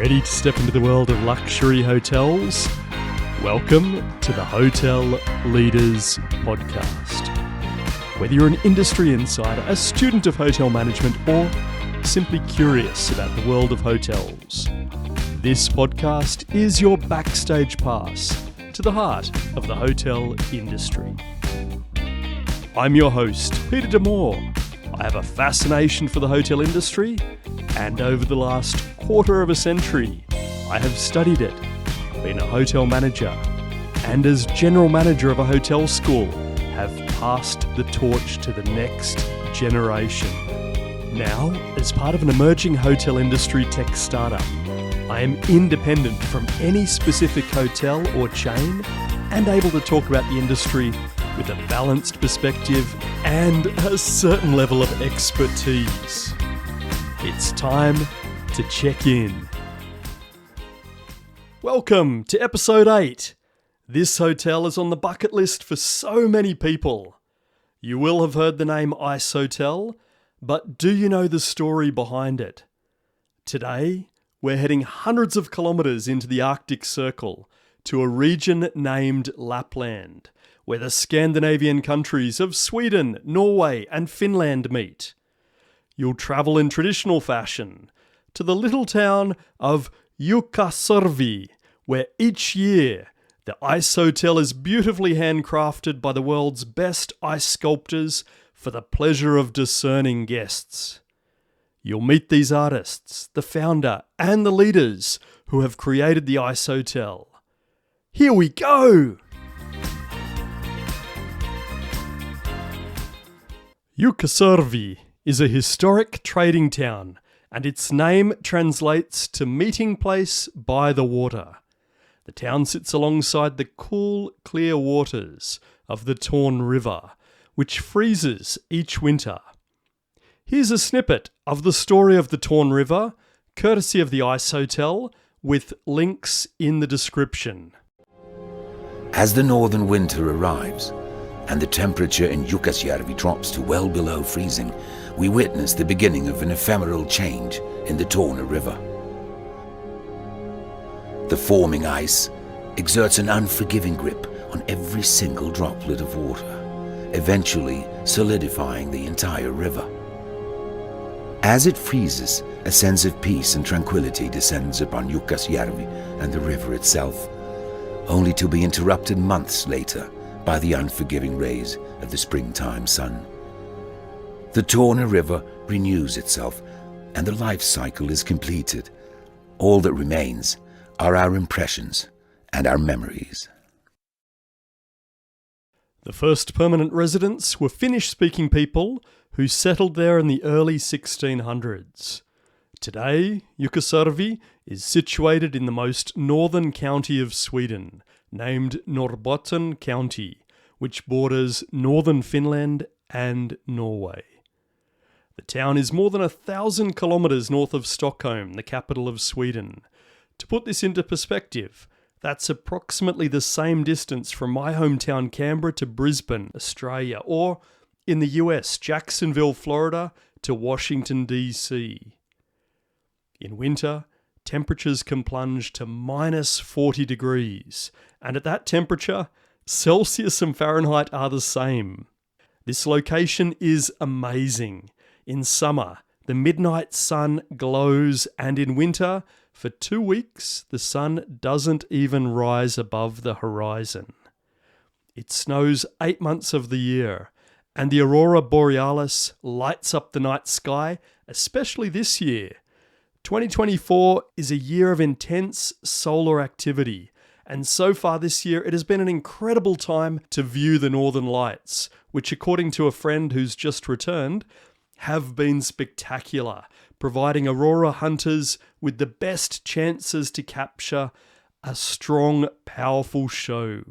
Ready to step into the world of luxury hotels? Welcome to the Hotel Leaders Podcast. Whether you're an industry insider, a student of hotel management, or simply curious about the world of hotels, this podcast is your backstage pass to the heart of the hotel industry. I'm your host, Peter DeMoor. I have a fascination for the hotel industry, and over the last quarter of a century, I have studied it, been a hotel manager, and as general manager of a hotel school, have passed the torch to the next generation. Now, as part of an emerging hotel industry tech startup, I am independent from any specific hotel or chain and able to talk about the industry with a balanced perspective and a certain level of expertise. It's time to check in. Welcome to episode 8. This hotel is on the bucket list for so many people. You will have heard the name Icehotel, but do you know the story behind it? Today, we're heading hundreds of kilometres into the Arctic Circle to a region named Lapland, where the Scandinavian countries of Sweden, Norway and Finland meet. You'll travel in traditional fashion to the little town of Jukkasjärvi, where each year the Icehotel is beautifully handcrafted by the world's best ice sculptors for the pleasure of discerning guests. You'll meet these artists, the founder and the leaders who have created the Icehotel. Here we go! Jukkasjärvi is a historic trading town, and its name translates to meeting place by the water. The town sits alongside the cool, clear waters of the Torne River, which freezes each winter. Here's a snippet of the story of the Torne River, courtesy of the Icehotel, with links in the description. As the northern winter arrives, and the temperature in Jukkasjärvi drops to well below freezing, we witness the beginning of an ephemeral change in the Torne River. The forming ice exerts an unforgiving grip on every single droplet of water, eventually solidifying the entire river. As it freezes, a sense of peace and tranquility descends upon Jukkasjärvi and the river itself, only to be interrupted months later by the unforgiving rays of the springtime sun. The Torne River renews itself, and the life cycle is completed. All that remains are our impressions and our memories. The first permanent residents were Finnish-speaking people who settled there in the early 1600s. Today, Jukkasjärvi is situated in the most northern county of Sweden, named Norrbotten County, which borders northern Finland and Norway. The town is more than 1,000 kilometres north of Stockholm, the capital of Sweden. To put this into perspective, that's approximately the same distance from my hometown Canberra to Brisbane, Australia, or in the US, Jacksonville, Florida to Washington, D.C. In winter, temperatures can plunge to minus 40 degrees, and at that temperature, Celsius and Fahrenheit are the same. This location is amazing. In summer, the midnight sun glows, and in winter, for 2 weeks, the sun doesn't even rise above the horizon. It snows 8 months of the year, and the aurora borealis lights up the night sky, especially this year. 2024 is a year of intense solar activity, and so far this year it has been an incredible time to view the northern lights, which according to a friend who's just returned, have been spectacular, providing aurora hunters with the best chances to capture a strong, powerful show.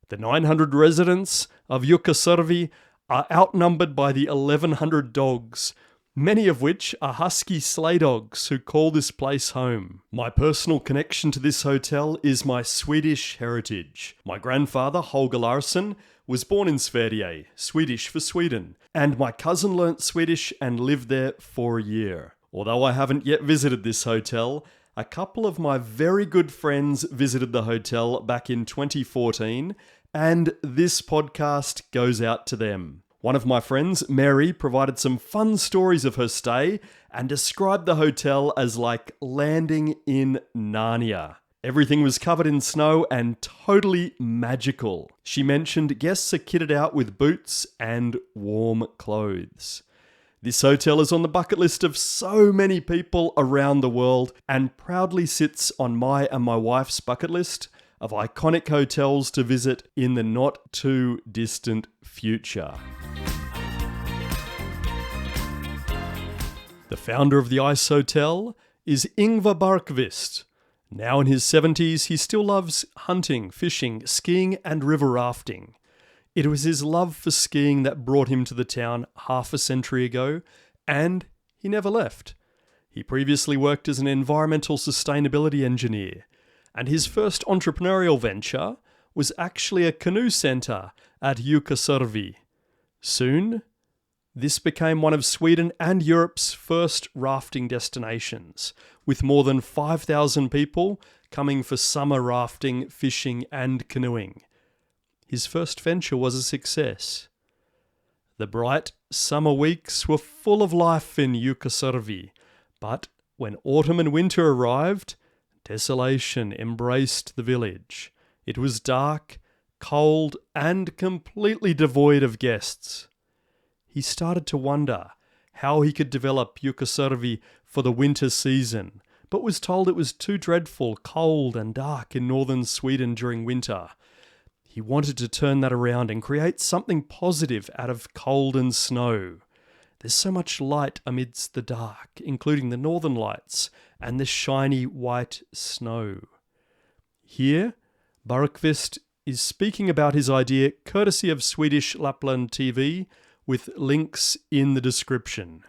The 900 residents of Jukkasjärvi are outnumbered by the 1,100 dogs, many of which are husky sleigh dogs who call this place home. My personal connection to this hotel is my Swedish heritage. My grandfather, Holger Larsson, was born in Sverige, Swedish for Sweden, and my cousin learnt Swedish and lived there for a year. Although I haven't yet visited this hotel, A couple of my very good friends visited the hotel back in 2014, and this podcast goes out to them. One of my friends, Meier, provided some fun stories of her stay and described the hotel as like landing in Narnia. Everything was covered in snow and totally magical. She mentioned guests are kitted out with boots and warm clothes. This hotel is on the bucket list of so many people around the world and proudly sits on my and my wife's bucket list of iconic hotels to visit in the not too distant future. The founder of the Icehotel is Yngve Bergqvist. Now in his 70s, he still loves hunting, fishing, skiing and river rafting. It was his love for skiing that brought him to the town half a century ago, and he never left. He previously worked as an environmental sustainability engineer, and his first entrepreneurial venture was actually a canoe centre at Jukkasjärvi. Soon, this became one of Sweden and Europe's first rafting destinations, with more than 5,000 people coming for summer rafting, fishing and canoeing. His first venture was a success. The bright summer weeks were full of life in Jukkasjärvi, but when autumn and winter arrived, desolation embraced the village. It was dark, cold, and completely devoid of guests. He started to wonder how he could develop Jukkasjärvi for the winter season, but was told it was too dreadful, cold and dark in northern Sweden during winter. He wanted to turn that around and create something positive out of cold and snow. There's so much light amidst the dark, including the northern lights and the shiny white snow. Here, Bergqvist is speaking about his idea courtesy of Swedish Lapland TV, with links in the description.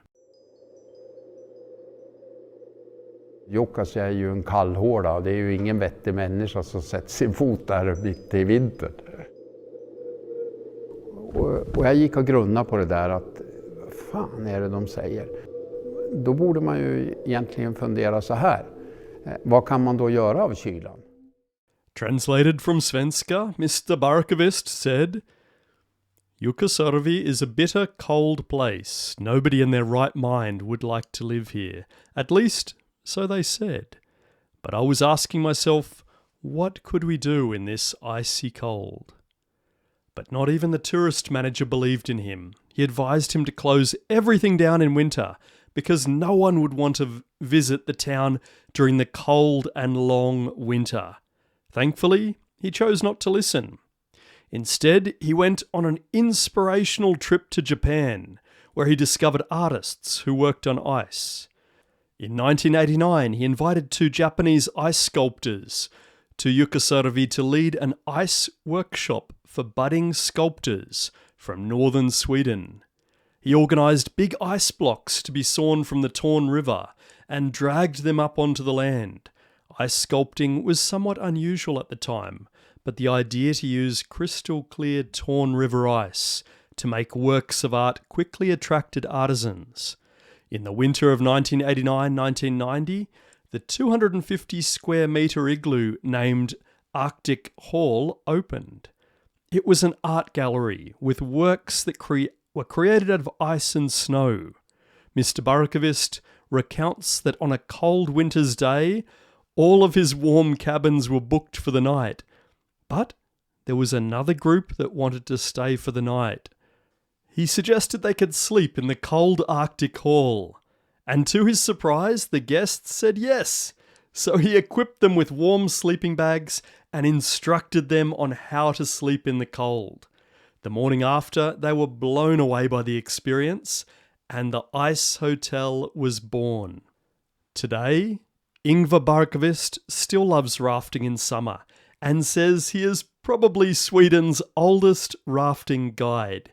Jukkasjärvi är ju en kallhåla och det är ju ingen vettig människa som sätter sin fot där mitt i vintern. Och jag gick och grunnade på det där att fan är det de säger. Då borde man ju egentligen fundera så här. Vad kan man då göra av kylan? Translated from Svenska, Mr. Bergqvist said, Jukkasjärvi is a bitter, cold place. Nobody in their right mind would like to live here. At least, so they said. But I was asking myself, what could we do in this icy cold? But not even the tourist manager believed in him. He advised him to close everything down in winter because no one would want to visit the town during the cold and long winter. Thankfully, he chose not to listen. Instead, he went on an inspirational trip to Japan, where he discovered artists who worked on ice. In 1989, he invited 2 Japanese ice sculptors to Jukkasjärvi to lead an ice workshop for budding sculptors from northern Sweden. He organised big ice blocks to be sawn from the Torne River and dragged them up onto the land. Ice sculpting was somewhat unusual at the time, but the idea to use crystal clear Torne River ice to make works of art quickly attracted artisans. In the winter of 1989-1990, the 250 square metre igloo named Arctic Hall opened. It was an art gallery with works that were created out of ice and snow. Mr. Bergqvist recounts that on a cold winter's day, all of his warm cabins were booked for the night. But there was another group that wanted to stay for the night. He suggested they could sleep in the cold Arctic Hall. And to his surprise, the guests said yes. So he equipped them with warm sleeping bags and instructed them on how to sleep in the cold. The morning after, they were blown away by the experience, and the Icehotel was born. Today, Yngve Bergqvist still loves rafting in summer and says he is probably Sweden's oldest rafting guide.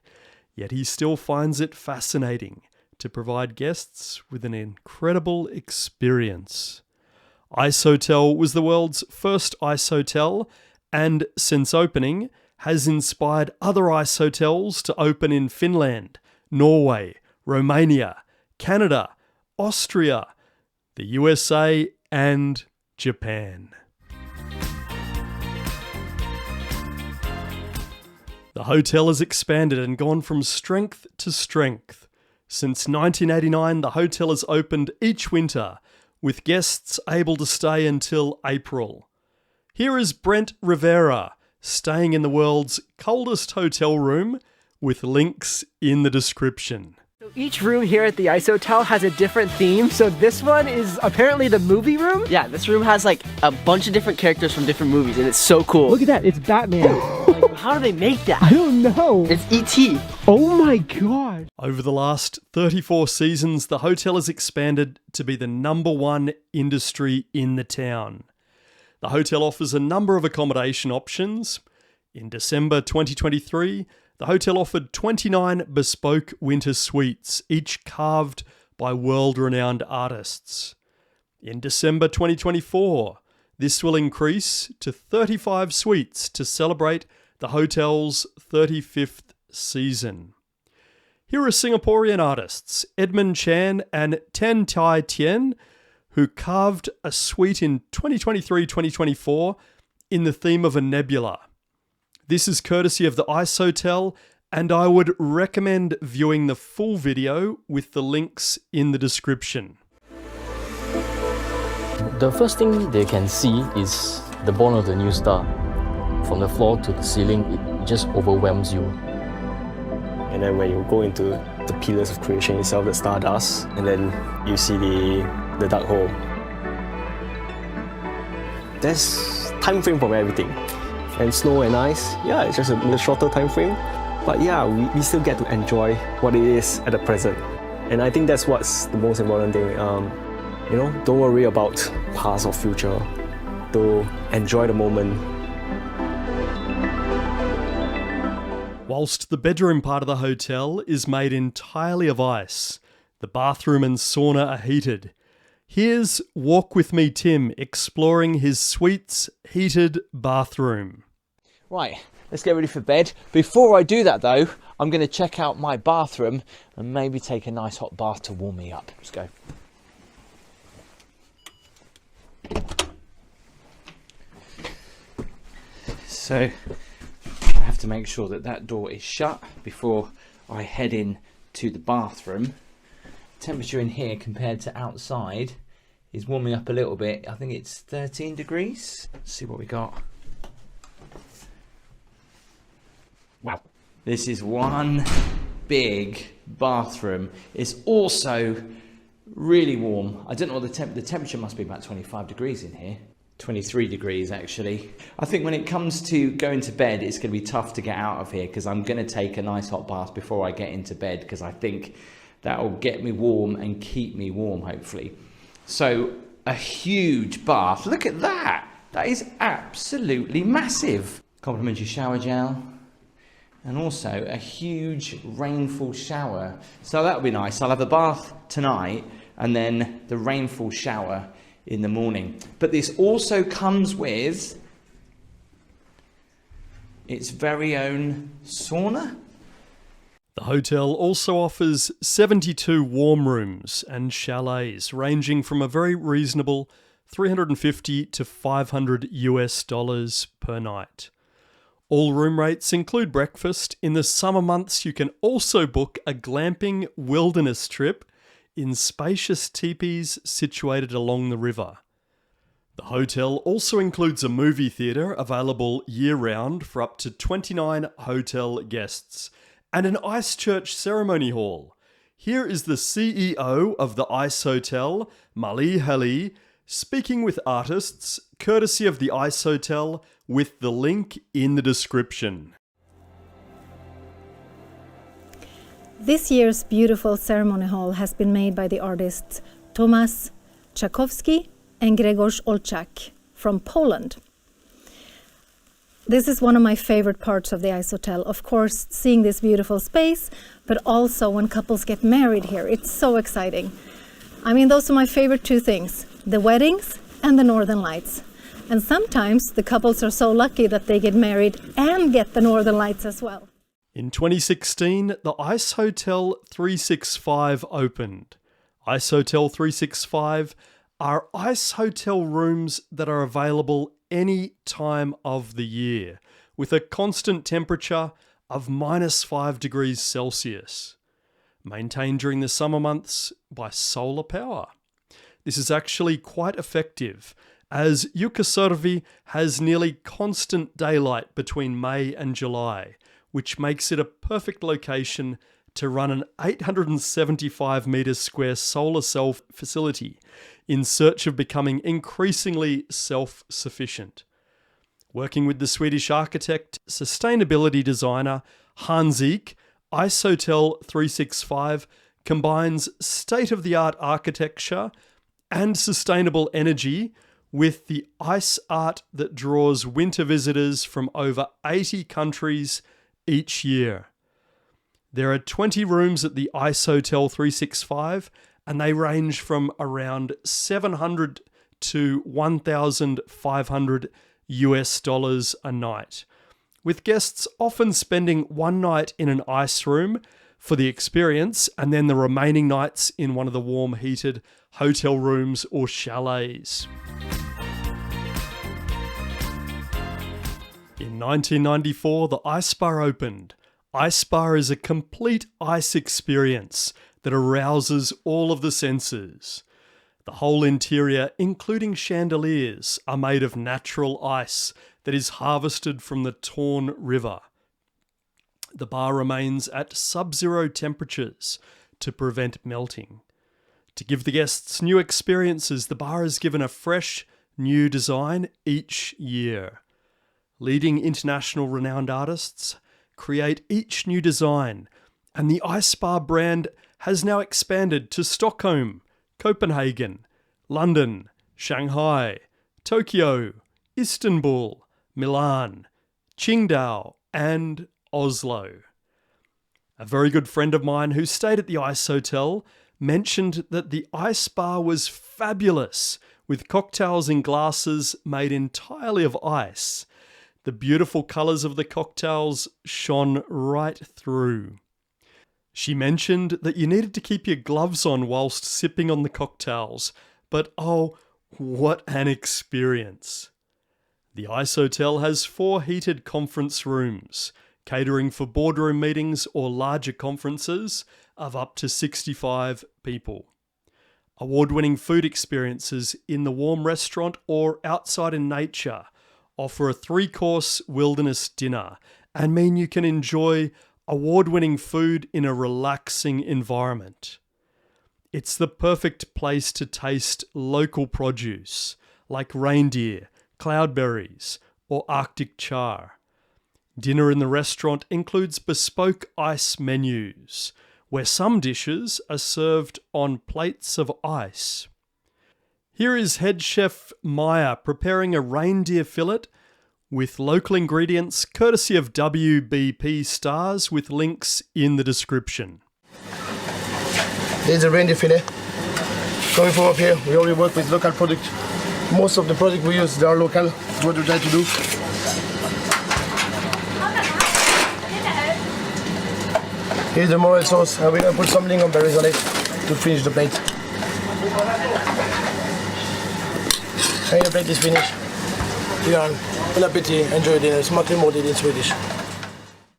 Yet he still finds it fascinating to provide guests with an incredible experience. Icehotel was the world's first ice hotel, and since opening, has inspired other ice hotels to open in Finland, Norway, Romania, Canada, Austria, the USA, and Japan. The hotel has expanded and gone from strength to strength. Since 1989, the hotel has opened each winter, with guests able to stay until April. Here is Brent Rivera, staying in the world's coldest hotel room, with links in the description. So each room here at the Icehotel has a different theme. So this one is apparently the movie room. Yeah, this room has like a bunch of different characters from different movies, and it's so cool. Look at that, it's Batman. Like, how do they make that? I don't know. It's E.T. Oh my god. Over the last 34 seasons, the hotel has expanded to be the #1 industry in the town. The hotel offers a number of accommodation options. In December 2023, the hotel offered 29 bespoke winter suites, each carved by world-renowned artists. In December 2024, this will increase to 35 suites to celebrate the hotel's 35th season. Here are Singaporean artists Edmund Chan and Tan Tai Tien, who carved a suite in 2023-2024 in the theme of a nebula. This is courtesy of the Icehotel, and I would recommend viewing the full video with the links in the description. The first thing they can see is the born of the new star. From the floor to the ceiling, it just overwhelms you. And then when you go into the pillars of creation itself, the stardust, and then you see the dark hole. There's time frame for everything. And snow and ice, yeah, it's just a shorter time frame. But yeah, we still get to enjoy what it is at the present. And I think that's what's the most important thing. Don't worry about past or future. To enjoy the moment. Whilst the bedroom part of the hotel is made entirely of ice, the bathroom and sauna are heated. Here's Walk With Me Tim exploring his suite's heated bathroom. Right, let's get ready for bed. Before I do that though, I'm going to check out my bathroom and maybe take a nice hot bath to warm me up. Let's go. So, I have to make sure that that door is shut before I head in to the bathroom. Temperature in here compared to outside is warming up a little bit. I think it's 13 degrees. Let's see what we got. Wow. This is one big bathroom. It's also really warm. I don't know what the temperature must be about 25 degrees in here. 23 degrees actually. I think when it comes to going to bed, it's going to be tough to get out of here because I'm going to take a nice hot bath before I get into bed because I think that will get me warm and keep me warm, hopefully. So a huge bath. Look at that. That is absolutely massive. Complimentary shower gel. And also a huge rainfall shower. So that'll be nice. I'll have the bath tonight and then the rainfall shower in the morning. But this also comes with its very own sauna. The hotel also offers 72 warm rooms and chalets ranging from a very reasonable $350 to $500 per night. All room rates include breakfast. In the summer months, you can also book a glamping wilderness trip in spacious teepees situated along the river. The hotel also includes a movie theatre available year-round for up to 29 hotel guests and an ice church ceremony hall. Here is the CEO of the Icehotel, Herry, speaking with artists, courtesy of the Icehotel, with the link in the description. This year's beautiful ceremony hall has been made by the artists Tomasz Czakowski and Grzegorz Olczak from Poland. This is one of my favorite parts of the Icehotel. Of course, seeing this beautiful space, but also when couples get married here. It's so exciting. I mean, those are my favorite two things, the weddings and the Northern Lights. And sometimes the couples are so lucky that they get married and get the Northern Lights as well. In 2016, the Icehotel 365 opened. Icehotel 365 are Icehotel rooms that are available any time of the year, with a constant temperature of -5 degrees Celsius, maintained during the summer months by solar power. This is actually quite effective, as Jukkasjärvi has nearly constant daylight between May and July, which makes it a perfect location to run an 875 metres square solar cell facility in search of becoming increasingly self-sufficient. Working with the Swedish architect, sustainability designer Hans-Eek, Icehotel 365 combines state-of-the-art architecture and sustainable energy with the ice art that draws winter visitors from over 80 countries each year. There are 20 rooms at the Icehotel 365, and they range from around $700 to $1,500 a night, with guests often spending one night in an ice room for the experience and then the remaining nights in one of the warm heated hotel rooms or chalets. In 1994, the Ice Bar opened. Ice Bar is a complete ice experience that arouses all of the senses. The whole interior, including chandeliers, are made of natural ice that is harvested from the Torne River. The bar remains at sub-zero temperatures to prevent melting. To give the guests new experiences, the bar is given a fresh, new design each year. Leading international renowned artists create each new design, and the Ice Bar brand has now expanded to Stockholm, Copenhagen, London, Shanghai, Tokyo, Istanbul, Milan, Qingdao, and Oslo. A very good friend of mine who stayed at the Icehotel mentioned that the Ice Bar was fabulous, with cocktails in glasses made entirely of ice. The beautiful colours of the cocktails shone right through. She mentioned that you needed to keep your gloves on whilst sipping on the cocktails, but oh, what an experience. The Icehotel has 4 heated conference rooms, catering for boardroom meetings or larger conferences of up to 65 people. Award-winning food experiences in the warm restaurant or outside in nature offer a 3-course wilderness dinner and mean you can enjoy award-winning food in a relaxing environment. It's the perfect place to taste local produce like reindeer, cloudberries, or Arctic char. Dinner in the restaurant includes bespoke ice menus, where some dishes are served on plates of ice. Here is head chef Meier preparing a reindeer fillet with local ingredients courtesy of WBP stars, with links in the description. There's a reindeer fillet. Coming from up here, we only work with local product. Most of the product we use, they are local. That's what we try to do. Here's the morel sauce, and we're going to put some lingonberries on it to finish the plate. And your plate is finished. Yeah, bon appetit, enjoy dinner. It's much more in Swedish.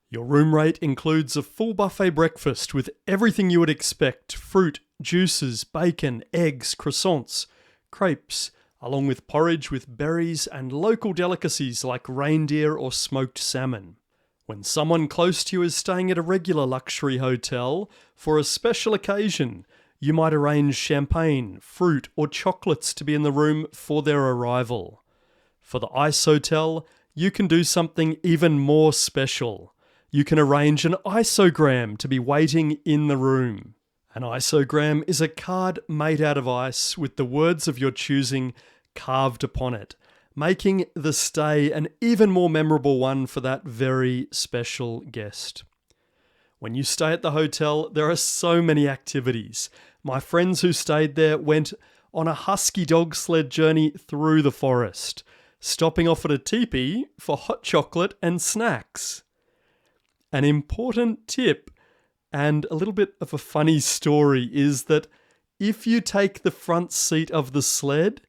Your room rate includes a full buffet breakfast with everything you would expect: fruit, juices, bacon, eggs, croissants, crepes, along with porridge with berries and local delicacies like reindeer or smoked salmon. When someone close to you is staying at a regular luxury hotel, for a special occasion, you might arrange champagne, fruit, or chocolates to be in the room for their arrival. For the Icehotel, you can do something even more special. You can arrange an isogram to be waiting in the room. An isogram is a card made out of ice with the words of your choosing carved upon it, making the stay an even more memorable one for that very special guest. When you stay at the hotel, there are so many activities. My friends who stayed there went on a husky dog sled journey through the forest, stopping off at a teepee for hot chocolate and snacks. An important tip and a little bit of a funny story is that if you take the front seat of the sled,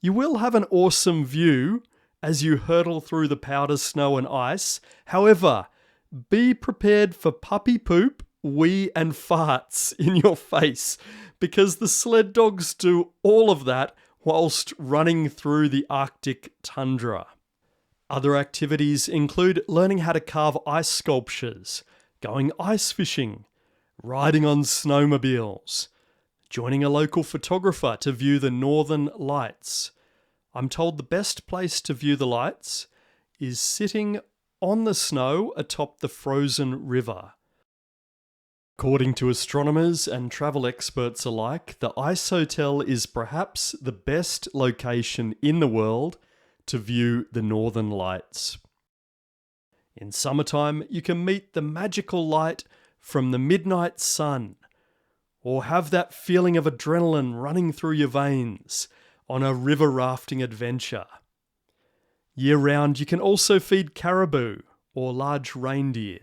you will have an awesome view as you hurtle through the powder snow and ice. However, be prepared for puppy poop, wee and farts in your face, because the sled dogs do all of that whilst running through the Arctic tundra. Other activities include learning how to carve ice sculptures, going ice fishing, riding on snowmobiles, joining a local photographer to view the northern lights. I'm told the best place to view the lights is sitting on the snow atop the frozen river. According to astronomers and travel experts alike, the Icehotel is perhaps the best location in the world to view the northern lights. In summertime, you can meet the magical light from the midnight sun, or have that feeling of adrenaline running through your veins on a river rafting adventure. Year-round, you can also feed caribou or large reindeer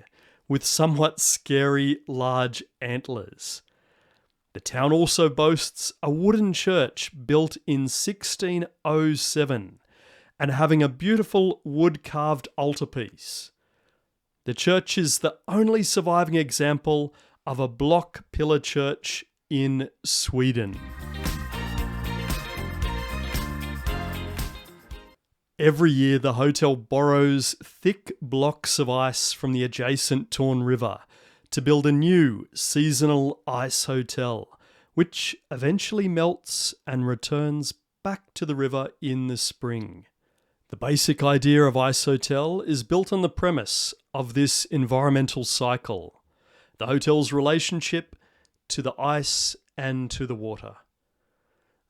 with somewhat scary large antlers. The town also boasts a wooden church built in 1607 and having a beautiful wood-carved altarpiece. The church is the only surviving example of a block pillar church in Sweden. Every year, the hotel borrows thick blocks of ice from the adjacent Torne River to build a new seasonal ice hotel, which eventually melts and returns back to the river in the spring. The basic idea of Icehotel is built on the premise of this environmental cycle, the hotel's relationship to the ice and to the water.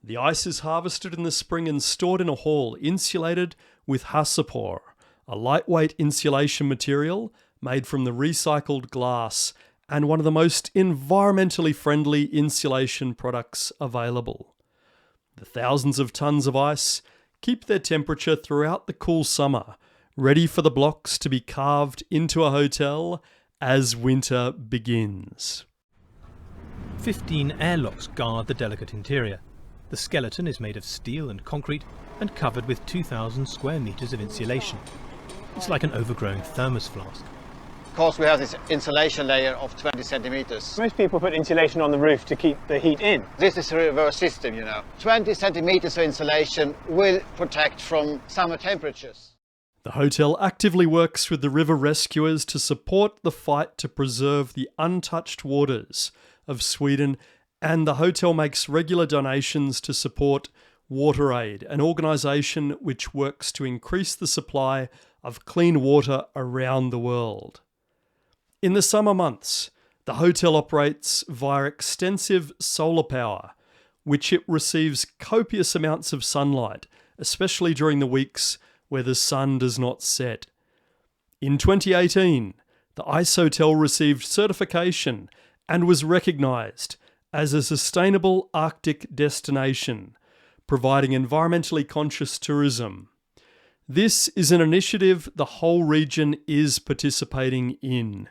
The ice is harvested in the spring and stored in a hall insulated with hasapor, a lightweight insulation material made from the recycled glass and one of the most environmentally friendly insulation products available. The thousands of tons of ice keep their temperature throughout the cool summer, ready for the blocks to be carved into a hotel as winter begins. 15 airlocks guard the delicate interior. The skeleton is made of steel and concrete and covered with 2,000 square metres of insulation. It's like an overgrown thermos flask. Of course, we have this insulation layer of 20 centimeters. Most people put insulation on the roof to keep the heat in. This is a reverse system, you know. 20 centimeters of insulation will protect from summer temperatures. The hotel actively works with the river rescuers to support the fight to preserve the untouched waters of Sweden, and the hotel makes regular donations to support WaterAid, an organisation which works to increase the supply of clean water around the world. In the summer months, the hotel operates via extensive solar power, which it receives copious amounts of sunlight, especially during the weeks where the sun does not set. In 2018, the Icehotel received certification and was recognised as a sustainable Arctic destination, providing environmentally conscious tourism. This is an initiative the whole region is participating in.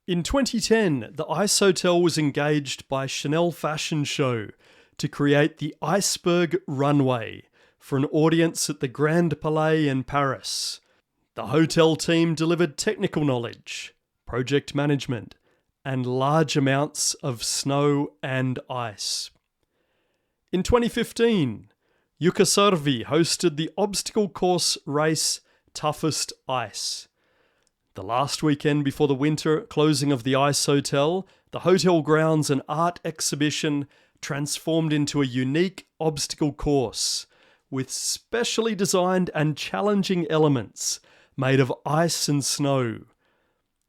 In 2010, the Icehotel was engaged by Chanel Fashion Show to create the Iceberg Runway for an audience at the Grand Palais in Paris. The hotel team delivered technical knowledge, project management, and large amounts of snow and ice. In 2015, Jukkasjärvi hosted the obstacle course race Toughest Ice. The last weekend before the winter closing of the Icehotel, the hotel grounds and art exhibition transformed into a unique obstacle course with specially designed and challenging elements made of ice and snow.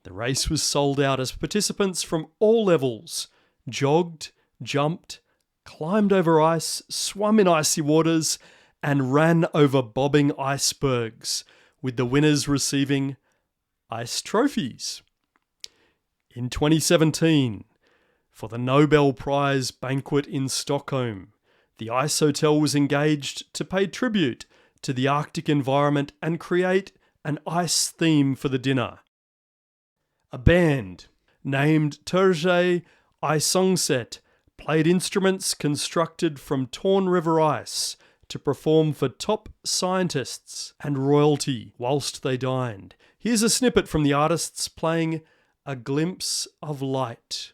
The race was sold out as participants from all levels jogged, jumped, climbed over ice, swam in icy waters, and ran over bobbing icebergs, with the winners receiving ice trophies. In 2017, for the Nobel Prize banquet in Stockholm, the Icehotel was engaged to pay tribute to the Arctic environment and create an ice theme for the dinner. A band named Terje Isungset played instruments constructed from torn river ice to perform for top scientists and royalty whilst they dined. Here's a snippet from the artists playing A Glimpse of Light.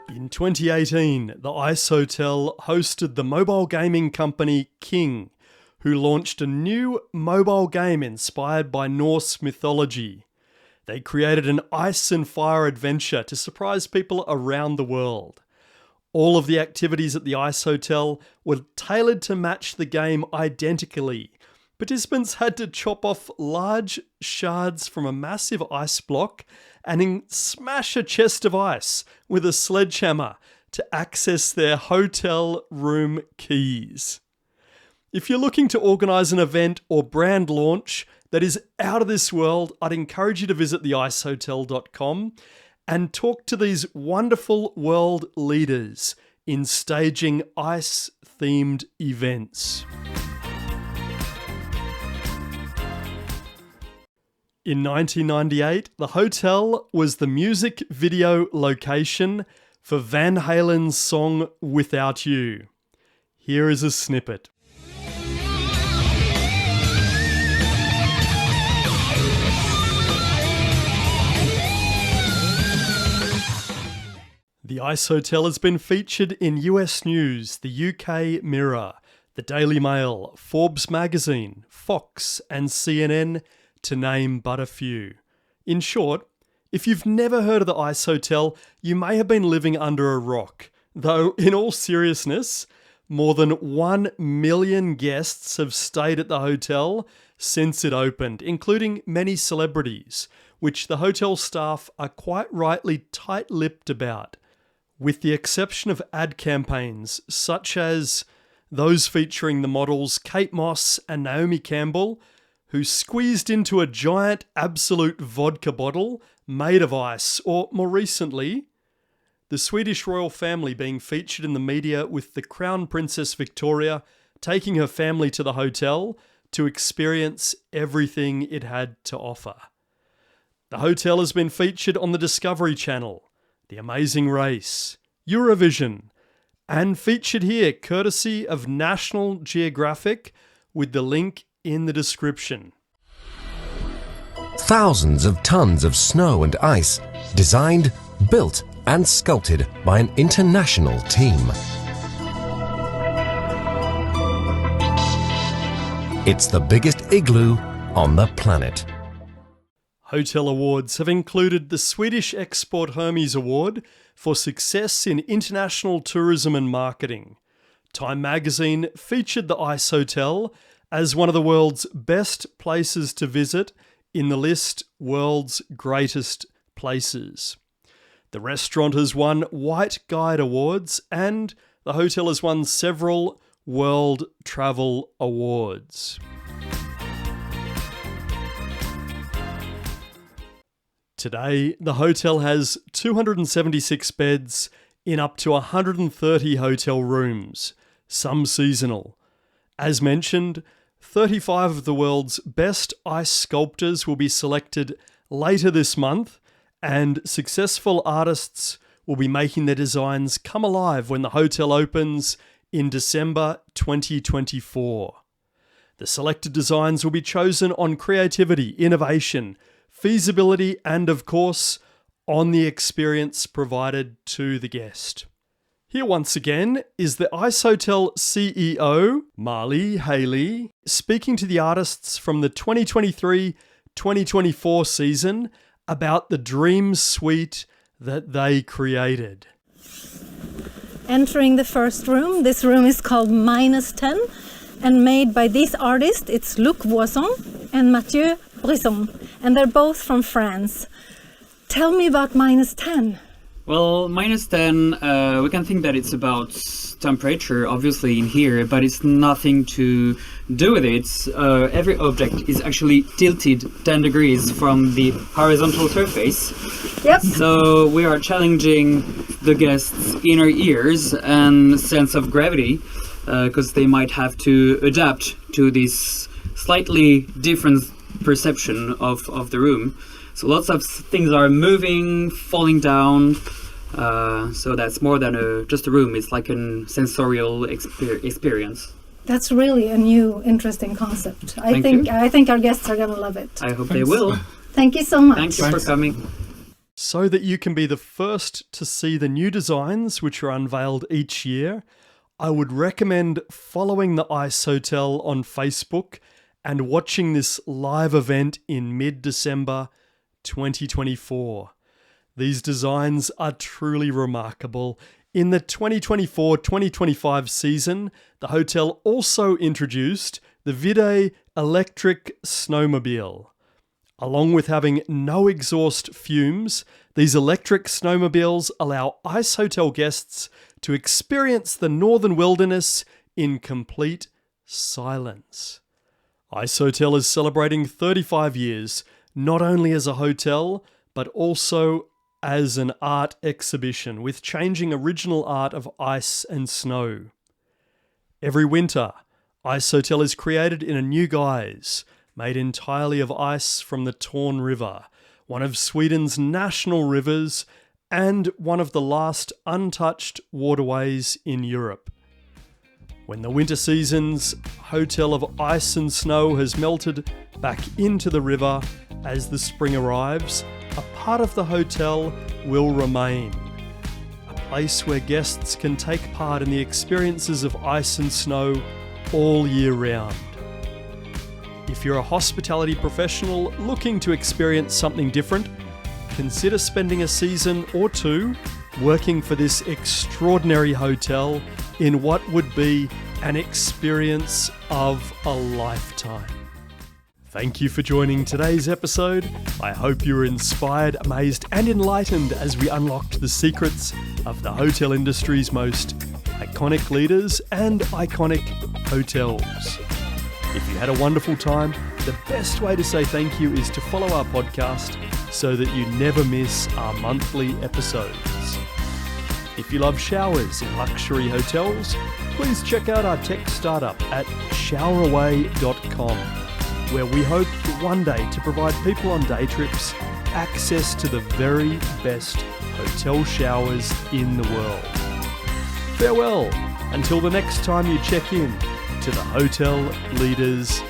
In 2018, the Icehotel hosted the mobile gaming company King, who launched a new mobile game inspired by Norse mythology. They created an ice and fire adventure to surprise people around the world. All of the activities at the Icehotel were tailored to match the game identically. Participants had to chop off large shards from a massive ice block and smash a chest of ice with a sledgehammer to access their hotel room keys. If you're looking to organise an event or brand launch that is out of this world, I'd encourage you to visit theicehotel.com and talk to these wonderful world leaders in staging ice-themed events. In 1998, the hotel was the music video location for Van Halen's song Without You. Here is a snippet. The Icehotel has been featured in US News, the UK Mirror, the Daily Mail, Forbes magazine, Fox and CNN, to name but a few. In short, if you've never heard of the Icehotel, you may have been living under a rock. Though, in all seriousness, more than 1 million guests have stayed at the hotel since it opened, including many celebrities, which the hotel staff are quite rightly tight-lipped about, with the exception of ad campaigns such as those featuring the models Kate Moss and Naomi Campbell, who squeezed into a giant Absolute vodka bottle made of ice, or more recently, the Swedish royal family being featured in the media with the Crown Princess Victoria taking her family to the hotel to experience everything it had to offer. The hotel has been featured on the Discovery Channel, The Amazing Race, Eurovision, and featured here courtesy of National Geographic with the link in the description. Thousands of tons of snow and ice, designed, built and sculpted by an international team. It's the biggest igloo on the planet. Hotel awards have included the Swedish Export Hermes Award for success in international tourism and marketing. Time magazine featured the Icehotel as one of the world's best places to visit in the list World's Greatest Places. The restaurant has won White Guide Awards and the hotel has won several World Travel Awards. Today, the hotel has 276 beds in up to 130 hotel rooms, some seasonal. As mentioned, 35 of the world's best ice sculptors will be selected later this month, and successful artists will be making their designs come alive when the hotel opens in December 2024. The selected designs will be chosen on creativity, innovation, feasibility, and of course, on the experience provided to the guest. Here once again is the Icehotel CEO, Marley Haley, speaking to the artists from the 2023-2024 season about the dream suite that they created. Entering the first room, this room is called -10 and made by these artists. It's Luc Voisin and Mathieu Brisson, and they're both from France. Tell me about -10. Well, -10, we can think that it's about temperature, obviously, in here, but it's nothing to do with it. Every object is actually tilted 10 degrees from the horizontal surface. Yep. So we are challenging the guests' inner ears and sense of gravity, because they might have to adapt to this slightly different perception of the room. So lots of things are moving, falling down. So that's more than just a room. It's like a sensorial experience. That's really a new, interesting concept. I think our guests are gonna love it. I hope they will. Thank you so much. Thank you for coming. So that you can be the first to see the new designs which are unveiled each year, I would recommend following the Icehotel on Facebook and watching this live event in mid-December 2024. These designs are truly remarkable. In the 2024-2025 season, the hotel also introduced the Vide electric snowmobile. Along with having no exhaust fumes, these electric snowmobiles allow Icehotel guests to experience the northern wilderness in complete silence. Icehotel is celebrating 35 years, not only as a hotel, but also as an art exhibition with changing original art of ice and snow. Every winter, Icehotel is created in a new guise, made entirely of ice from the Torne River, one of Sweden's national rivers and one of the last untouched waterways in Europe. When the winter season's hotel of ice and snow has melted back into the river as the spring arrives, a part of the hotel will remain. A place where guests can take part in the experiences of ice and snow all year round. If you're a hospitality professional looking to experience something different, consider spending a season or two working for this extraordinary hotel in what would be an experience of a lifetime. Thank you for joining today's episode. I hope you were inspired, amazed, and enlightened as we unlocked the secrets of the hotel industry's most iconic leaders and iconic hotels. If you had a wonderful time, the best way to say thank you is to follow our podcast so that you never miss our monthly episodes. If you love showers in luxury hotels, please check out our tech startup at showeraway.com, where we hope one day to provide people on day trips access to the very best hotel showers in the world. Farewell, until the next time you check in to the Hotel Leaders